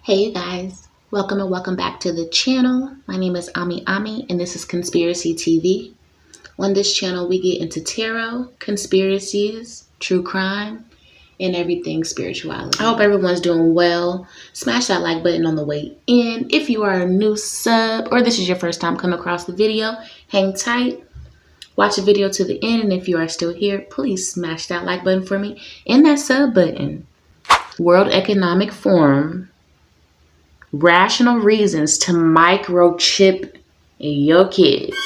Hey you guys, welcome and welcome back to the channel. My name is Ami and this is Conspiracy TV. On this channel we get into tarot, conspiracies, true crime, and everything spirituality. I hope everyone's doing well. Smash that like button on the way in. If you are a new sub or this is your first time coming across the video, hang tight. Watch the video to the end, and if you are still here, please smash that like button for me and that sub button. World Economic Forum. Rational reasons to microchip your kids.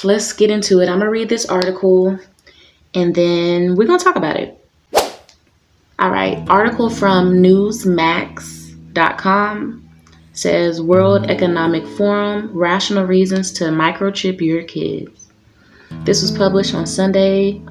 Let's get into it. I'm gonna read this article and then we're gonna talk about it. All right, article from newsmax.com says World Economic Forum, rational reasons to microchip your kids. This was published on Sunday,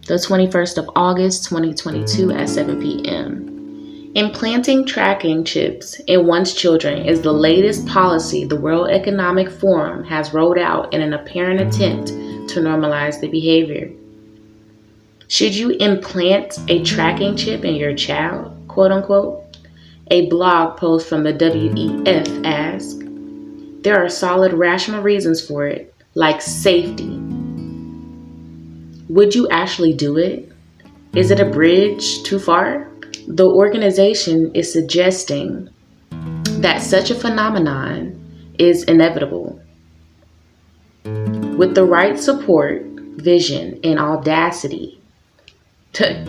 the 21st of August, 2022 at 7 p.m. Implanting tracking chips in one's children is the latest policy the World Economic Forum has rolled out in an apparent attempt to normalize the behavior. Should you implant a tracking chip in your child, quote unquote? A blog post from the WEF asks. There are solid rational reasons for it, like safety. Would you actually do it? Is it a bridge too far? The organization is suggesting that such a phenomenon is inevitable. With the right support, vision, and audacity,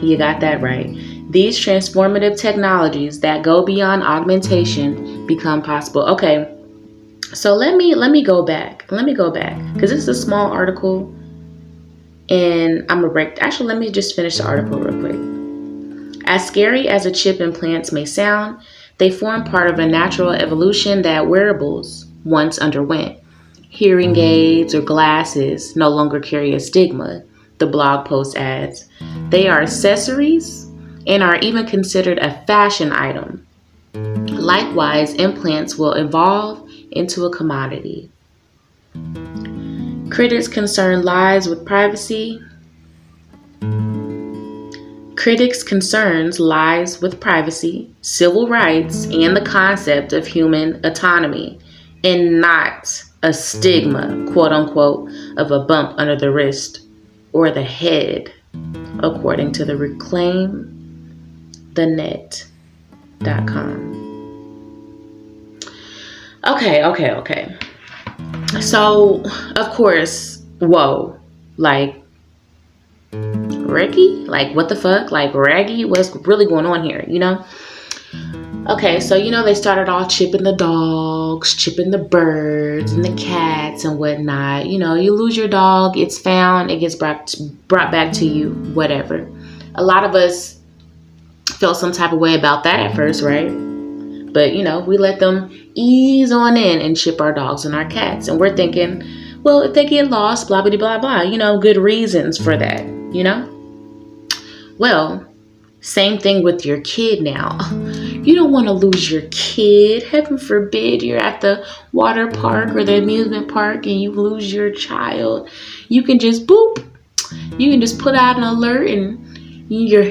you got that right, these transformative technologies that go beyond augmentation become possible. Okay, so let me go back because this is a small article. And I'm gonna break. Actually, let me just finish the article real quick. As scary as a chip implants may sound, they form part of a natural evolution that wearables once underwent. Hearing aids or glasses no longer carry a stigma, the blog post adds. They are accessories and are even considered a fashion item. Likewise, implants will evolve into a commodity. Critics concerns lies with privacy, civil rights, and the concept of human autonomy, and not a stigma, quote unquote, of a bump under the wrist or the head, according to the reclaimthenet.com. Okay. So, of course, whoa, like, Ricky? Like, what the fuck? Like, Raggy? What's really going on here, you know? Okay, so, they started off chipping the dogs, chipping the birds and the cats and whatnot. You lose your dog, it's found, it gets brought back to you, whatever. A lot of us felt some type of way about that at first, right? But, we let them ease on in and chip our dogs and our cats. And we're thinking, well, if they get lost, blah, blah, blah, blah, good reasons for that, Well, same thing with your kid now. You don't want to lose your kid. Heaven forbid you're at the water park or the amusement park and you lose your child. You can just boop. You can just put out an alert and your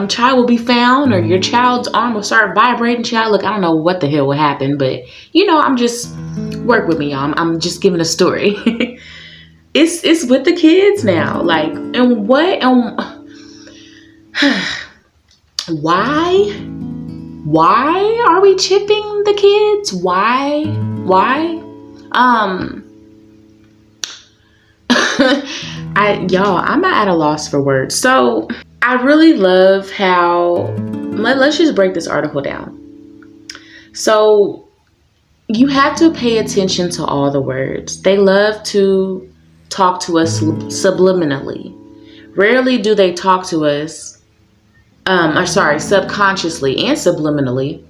child will be found, or your child's arm will start vibrating. Child, look, I don't know what the hell will happen, but I'm just, work with me, y'all. I'm just giving a story. It's with the kids now, like, and what, and why are we chipping the kids? Why? I'm not at a loss for words. So I really love how, let's just break this article down. So you have to pay attention to all the words. They love to talk to us subliminally. Rarely do they talk to us, subconsciously and subliminally.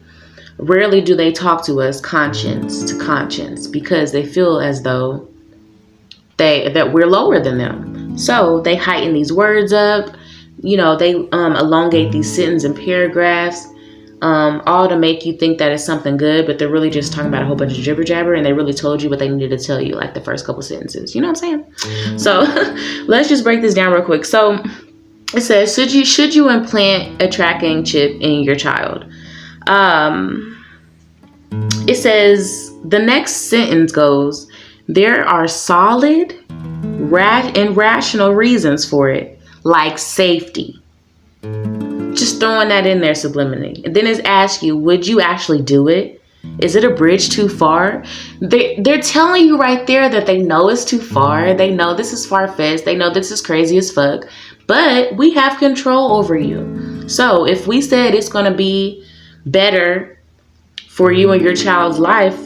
Rarely do they talk to us conscience to conscience, because they feel as though that we're lower than them. So they heighten these words up, they elongate these sentences and paragraphs. all to make you think that it's something good, but they're really just talking about a whole bunch of jibber jabber, and they really told you what they needed to tell you, like the first couple sentences. You know what I'm saying? So let's just break this down real quick. So it says, should you implant a tracking chip in your child? It says, the next sentence goes, there are solid and rational reasons for it, like safety. Just throwing that in there subliminally. And then it's ask you, would you actually do it? Is it a bridge too far? They're telling you right there that they know it's too far. They know this is far-fetched. They know this is crazy as fuck. But we have control over you. So if we said it's going to be better for you and your child's life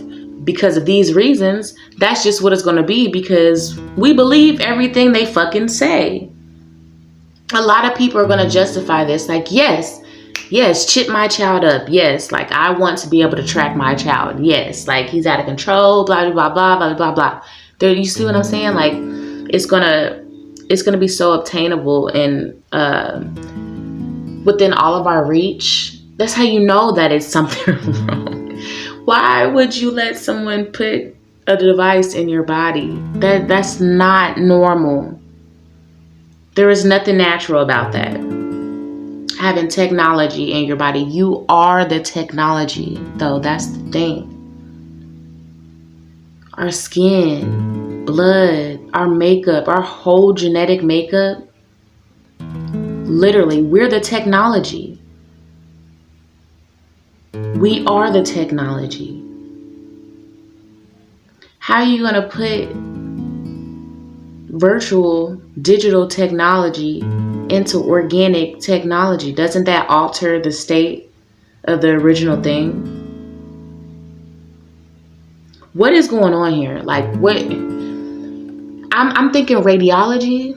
because of these reasons, that's just what it's going to be, because we believe everything they fucking say. A lot of people are going to justify this like, yes, chip my child up. Yes, like I want to be able to track my child. Yes, like he's out of control, blah, blah, blah, blah, blah, blah. You see what I'm saying? Like it's going to be so obtainable and within all of our reach. That's how you know that it's something wrong. Why would you let someone put a device in your body? That's not normal. There is nothing natural about that. Having technology in your body. You are the technology, though. That's the thing. Our skin, blood, our makeup, our whole genetic makeup. Literally, we're the technology. We are the technology. How are you going to put virtual digital technology into organic technology? Doesn't that alter the state of the original thing? What is going on here? Like what? I'm thinking radiology,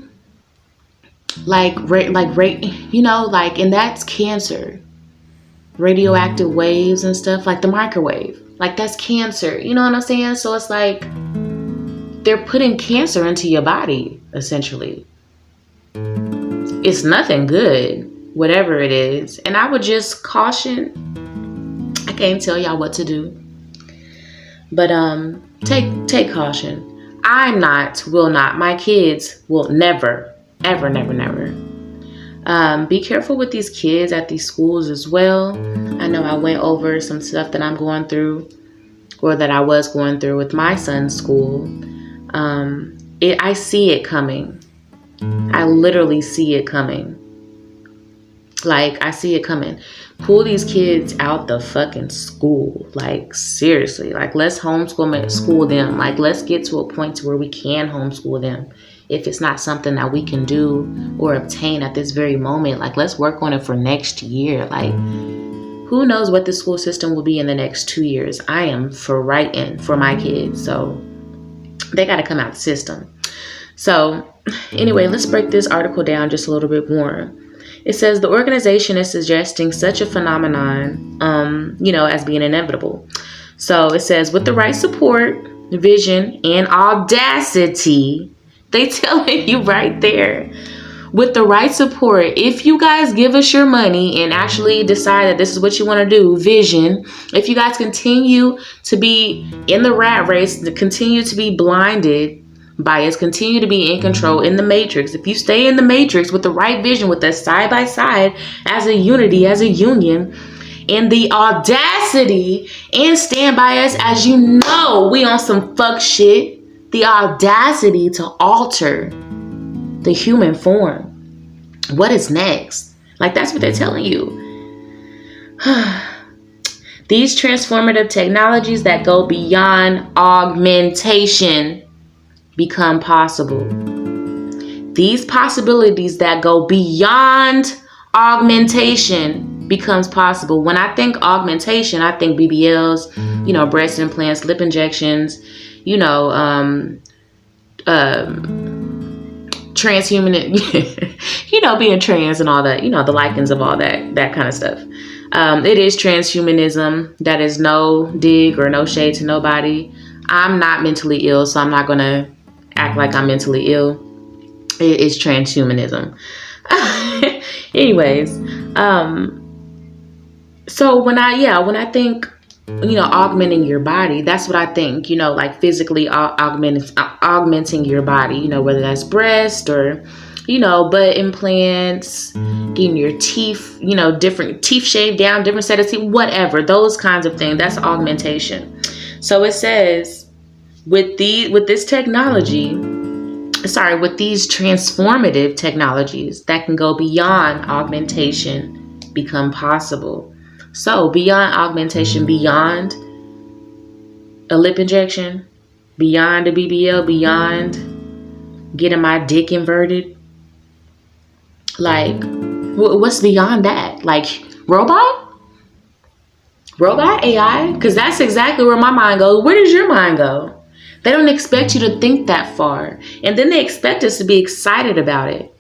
and that's cancer. Radioactive waves and stuff, like the microwave, like that's cancer. You know what I'm saying? So it's like they're putting cancer into your body, essentially. It's nothing good, whatever it is. And I would just caution, I can't tell y'all what to do, but take caution. Will not, my kids will never, ever, never. Be careful with these kids at these schools as well. I know I went over some stuff that I'm going through, or that I was going through with my son's school. I see it coming. I literally see it coming. Like, I see it coming. Pull these kids out the fucking school. Like, seriously. Like, let's homeschool them. Like, let's get to a point to where we can homeschool them. If it's not something that we can do or obtain at this very moment, like, let's work on it for next year. Like, who knows what the school system will be in the next 2 years? I am frightened for my kids. So they got to come out the system. So anyway, let's break this article down just a little bit more. It says the organization is suggesting such a phenomenon, as being inevitable. So it says, with the right support, vision, and audacity, they telling you right there, with the right support, if you guys give us your money and actually decide that this is what you want to do, vision, if you guys continue to be in the rat race, to continue to be blinded by us, continue to be in control in the matrix, if you stay in the matrix with the right vision, with us side by side as a unity, as a union, and the audacity, and stand by us as you know we on some fuck shit, the audacity to alter the human form. What is next? Like, that's what they're telling you. These transformative technologies that go beyond augmentation become possible. These possibilities that go beyond augmentation becomes possible. When I think augmentation, I think BBLs, breast implants, lip injections, transhuman, being trans and all that, the likings of all that kind of stuff. It is transhumanism. That is no dig or no shade to nobody. I'm not mentally ill, so I'm not going to act like I'm mentally ill. It is transhumanism. Anyways, So when I think, augmenting your body, that's what I think, like physically augmenting your body, whether that's breast or, butt implants, getting your teeth, different teeth shaved down, different set of teeth, whatever, those kinds of things. That's augmentation. So it says with this technology, with these transformative technologies that can go beyond augmentation become possible. So beyond augmentation, beyond a lip injection, beyond a BBL, beyond getting my dick inverted, like what's beyond that? Like robot AI? Because that's exactly where my mind goes. Where does your mind go? They don't expect you to think that far. And then they expect us to be excited about it.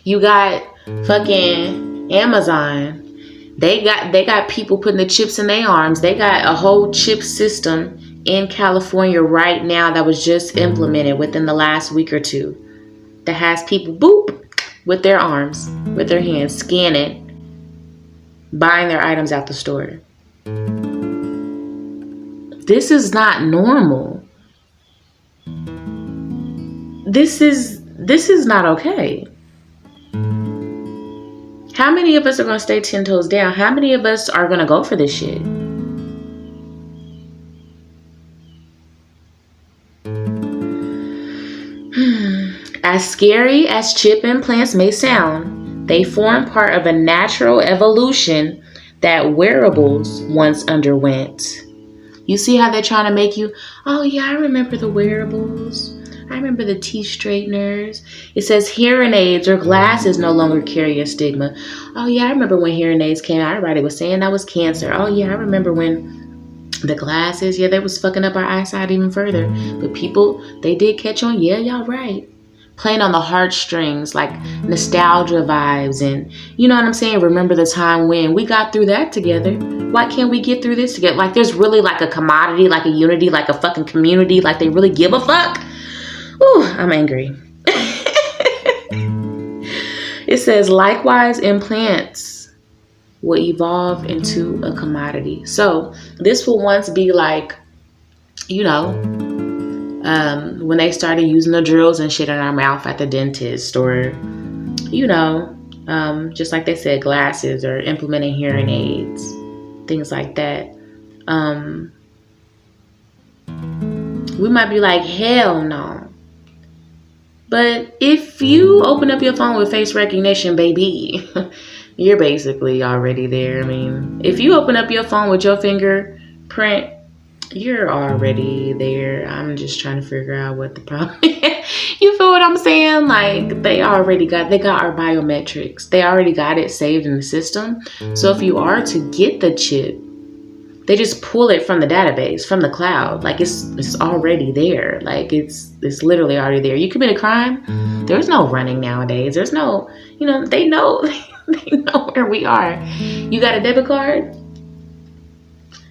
You got fucking Amazon. They got people putting the chips in their arms. They got a whole chip system in California right now that was just implemented within the last week or two that has people boop with their arms, with their hands, scanning, buying their items out the store. This is not normal. This is not okay. How many of us are going to stay 10 toes down? How many of us are going to go for this shit? As scary as chip implants may sound, they form part of a natural evolution that wearables once underwent. You see how they're trying to make you, oh yeah, I remember the wearables. I remember the teeth straighteners. It says hearing aids or glasses no longer carry a stigma. Oh yeah, I remember when hearing aids came out. Everybody was saying that was cancer. Oh yeah, I remember when the glasses, they was fucking up our eyesight even further. But people, they did catch on. Yeah, y'all right. Playing on the heartstrings, like nostalgia vibes, and you know what I'm saying? Remember the time when we got through that together. Why can't we get through this together? Like there's really like a commodity, like a unity, like a fucking community, like they really give a fuck. Ooh, I'm angry. It says, likewise, implants will evolve into a commodity. So this will once be like, when they started using the drills and shit in our mouth at the dentist, or, just like they said, glasses or implementing hearing aids, things like that. We might be like, hell no. But if you open up your phone with face recognition, baby, you're basically already there. I mean, if you open up your phone with your fingerprint, you're already there. I'm just trying to figure out what the problem is. You feel what I'm saying? Like they got our biometrics. They already got it saved in the system. So if you are to get the chip, they just pull it from the database, from the cloud. Like it's already there. Like it's literally already there. You commit a crime, there's no running nowadays. There's no, they know they know where we are. You got a debit card?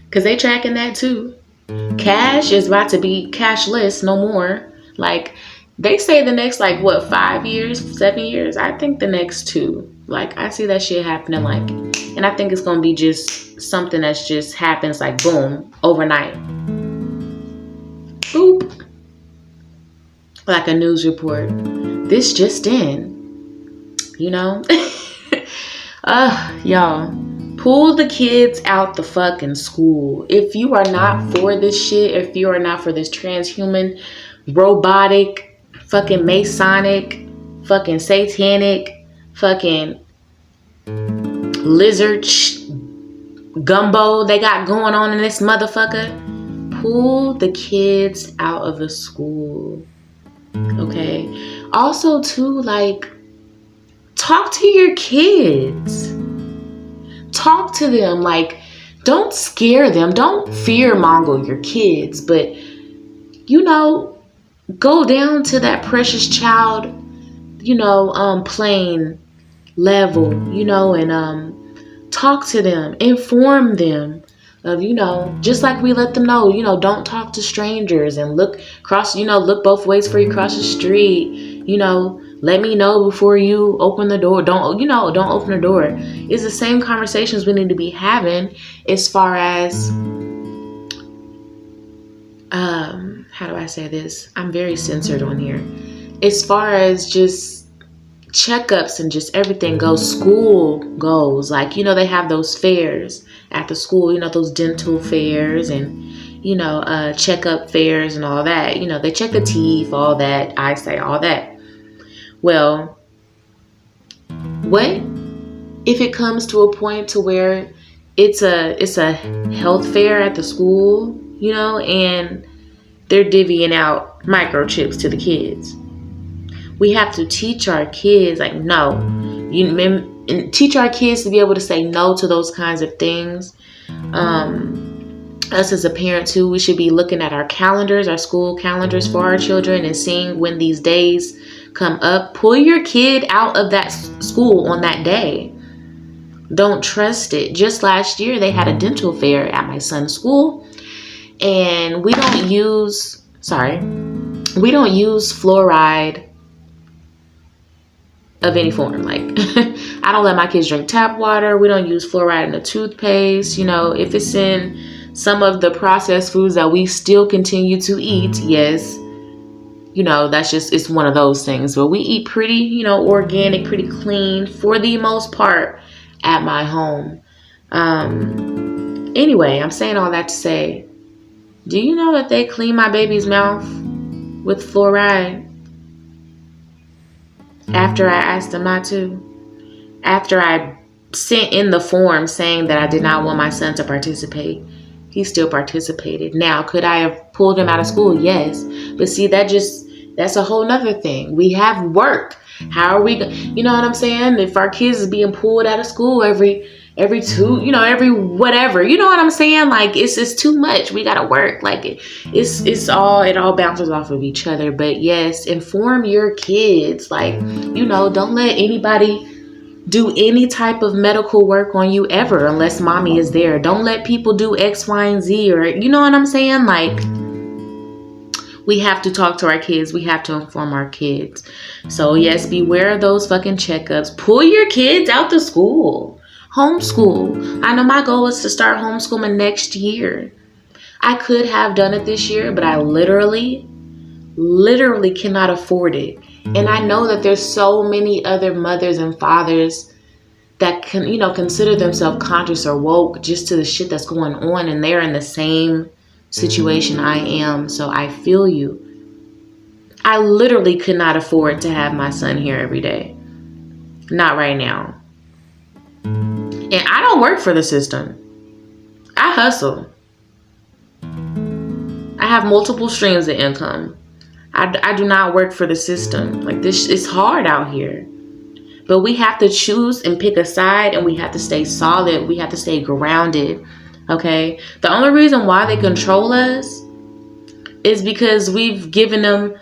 Because they tracking that too. Cash is about to be cashless no more. Like they say the next 5 years, 7 years? I think the next 2. Like I see that shit happening and I think it's gonna be just something that's just happens like boom, overnight. Boop. Like a news report. This just in. Y'all. Pull the kids out the fucking school. If you are not for this shit, if you are not for this transhuman, robotic, fucking Masonic, fucking satanic, fucking lizard gumbo they got going on in this motherfucker, pull the kids out of the school. Okay? Also, too, talk to your kids. Talk to them. Don't scare them. Don't fear monger your kids. But, go down to that precious child, plane level, and talk to them. Inform them of, just like we let them know, don't talk to strangers and look both ways before you cross the street, Let me know before you open the door. Don't open the door. It's the same conversations we need to be having as far as, how do I say this? I'm very censored on here. As far as just checkups and just everything goes, school goes. Like, they have those fairs at the school, those dental fairs and, checkup fairs and all that. They check the teeth, all that, eyesight, all that. Well, what if it comes to a point to where it's a health fair at the school, and they're divvying out microchips to the kids? We have to teach our kids, like, no. And teach our kids to be able to say no to those kinds of things. Us as a parent too, we should be looking at our calendars, our school calendars for our children, and seeing when these days come up. Pull your kid out of that school on that day. Don't trust it. Just last year, they had a dental fair at my son's school, and we don't use fluoride of any form. Like, I don't let my kids drink tap water. We don't use fluoride in the toothpaste. If it's in some of the processed foods that we still continue to eat, yes, that's just, it's one of those things. But we eat pretty, organic, pretty clean for the most part at my home. Anyway, I'm saying all that to say, do you know that they clean my baby's mouth with fluoride after I asked them not to? After I sent in the form saying that I did not want my son to participate, he still participated. Now, could I have pulled him out of school? Yes. But see, that's a whole nother thing. We have work. How are we, you know what I'm saying? If our kids is being pulled out of school every every whatever, you know what I'm saying? Like, it's too much. We gotta work. Like, it all bounces off of each other. But yes, inform your kids. Like, don't let anybody do any type of medical work on you ever unless mommy is there. Don't let people do X, Y, and Z, or, you know what I'm saying? Like, we have to talk to our kids. We have to inform our kids. So yes, beware of those fucking checkups. Pull your kids out to school. Homeschool. I know my goal is to start homeschooling next year. I could have done it this year, but I literally cannot afford it. And I know that there's so many other mothers and fathers that can, consider themselves conscious or woke just to the shit that's going on, and they're in the same situation I am. So I feel you. I literally could not afford to have my son here every day. Not right now. And I don't work for the system. I hustle. I have multiple streams of income. I do not work for the system. Like, this is hard out here. But we have to choose and pick a side, and we have to stay solid. We have to stay grounded. Okay? The only reason why they control us is because we've given them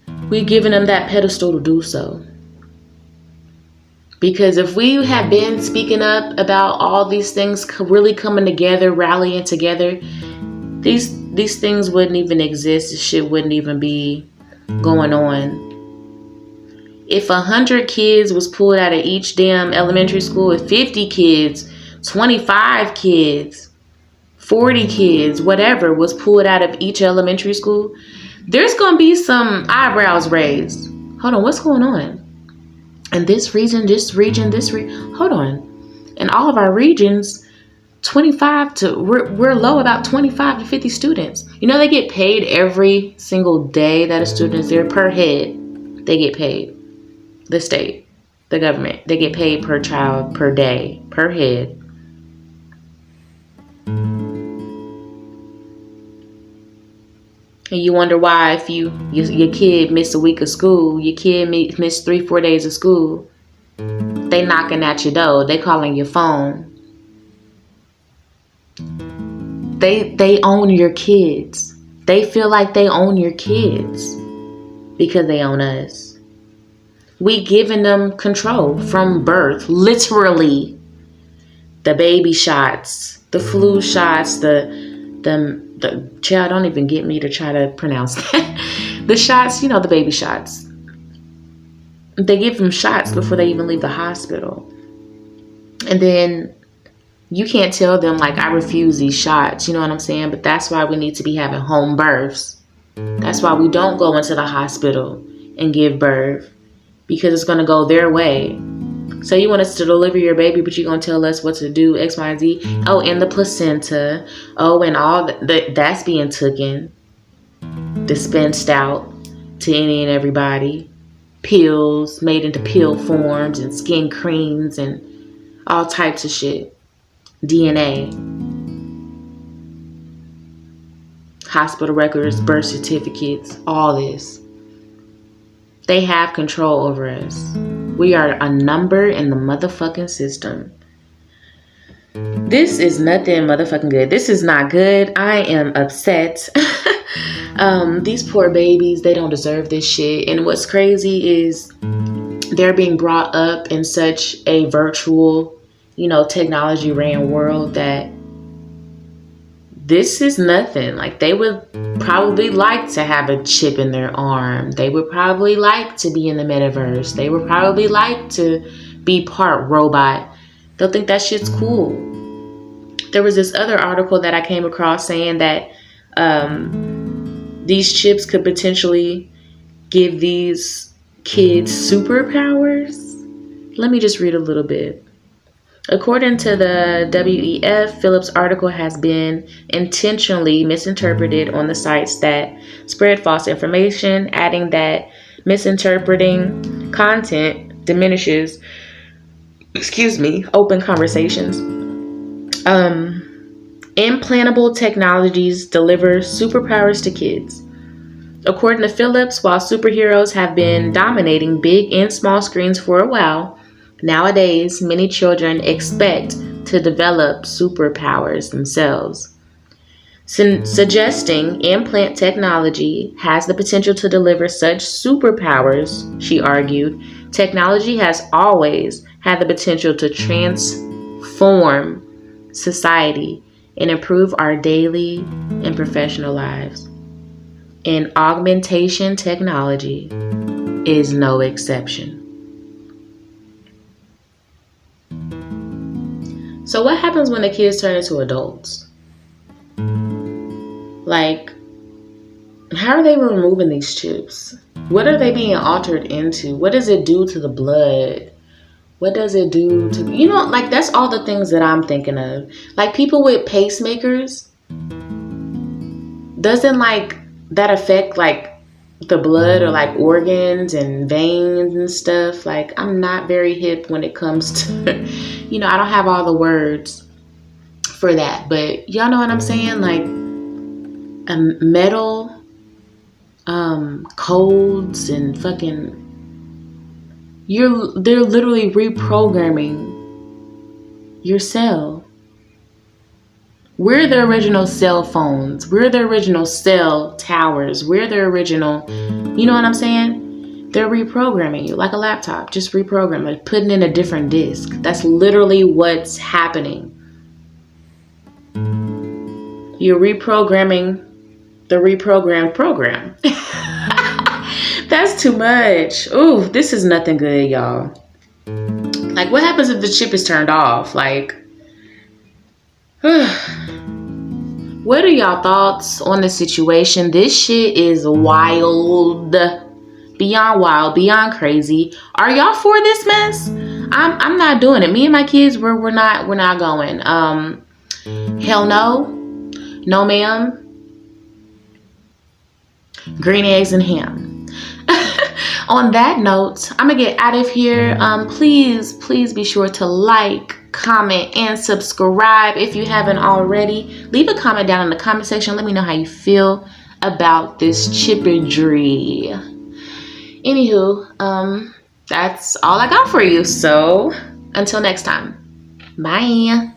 that pedestal to do so. Because if we had been speaking up about all these things really coming together, rallying together, these things wouldn't even exist. This shit wouldn't even be going on. If 100 kids was pulled out of each damn elementary school, if 50 kids, 25 kids, 40 kids, whatever, was pulled out of each elementary school, there's going to be some eyebrows raised. Hold on, what's going on? And this region, hold on. In all of our regions, we're low about 25 to 50 students. They get paid every single day that a student is there per head. They get paid. The state, the government, they get paid per child, per day, per head. And you wonder why, if your kid missed a week of school, your kid missed 3-4 days of school, they knocking at your door, they calling your phone. They own your kids. They feel like they own your kids because they own us. We giving them control from birth, literally. The baby shots, the flu shots, the child, don't even get me to try to pronounce that. The shots, the baby shots. They give them shots before they even leave the hospital. And then you can't tell them, like, I refuse these shots. You know what I'm saying? But that's why we need to be having home births. That's why we don't go into the hospital and give birth, because it's going to go their way. So you want us to deliver your baby, but you're going to tell us what to do, X, Y, and Z. Oh, and the placenta. Oh, and all that's being taken, dispensed out to any and everybody. Pills made into pill forms and skin creams and all types of shit. DNA. Hospital records, birth certificates, all this. They have control over us. We are a number in the motherfucking system. This is nothing motherfucking good. This is not good. I am upset. These poor babies, they don't deserve this shit. And what's crazy is they're being brought up in such a virtual, technology ran world that this is nothing. Like, they would probably like to have a chip in their arm. They would probably like to be in the metaverse. They would probably like to be part robot. They'll think that shit's cool. There was this other article that I came across saying that these chips could potentially give these kids superpowers. Let me just read a little bit. According to the WEF, Phillips' article has been intentionally misinterpreted on the sites that spread false information, adding that misinterpreting content diminishes, open conversations. Implantable technologies deliver superpowers to kids. According to Phillips, while superheroes have been dominating big and small screens for a while, nowadays, many children expect to develop superpowers themselves. Suggesting implant technology has the potential to deliver such superpowers, she argued, technology has always had the potential to transform society and improve our daily and professional lives. And augmentation technology is no exception. So what happens when the kids turn into adults? Like, how are they removing these chips? What are they being altered into? What does it do to the blood? What does it do to, that's all the things that I'm thinking of. Like, people with pacemakers, doesn't that affect the blood or organs and veins and stuff? I'm not very hip when it comes to, I don't have all the words for that, but y'all know what I'm saying? Metal, codes and fucking, they're literally reprogramming your cell. We're the original cell phones. We're the original cell towers. We're the original, you know what I'm saying? They're reprogramming you like a laptop. Just reprogram, putting in a different disk. That's literally what's happening. You're reprogramming the reprogrammed program. That's too much. Ooh, this is nothing good, y'all. What happens if the chip is turned off? What are y'all thoughts on the situation? This shit is wild. Beyond wild, beyond crazy. Are y'all for this mess? I'm not doing it. Me and my kids, we're not going. Hell no. No ma'am. Green eggs and ham. On that note, I'm gonna get out of here. Please be sure to like, comment, and subscribe if you haven't already. Leave a comment down in the comment section. Let me know how you feel about this chippery. Anywho, that's all I got for you. So until next time, bye.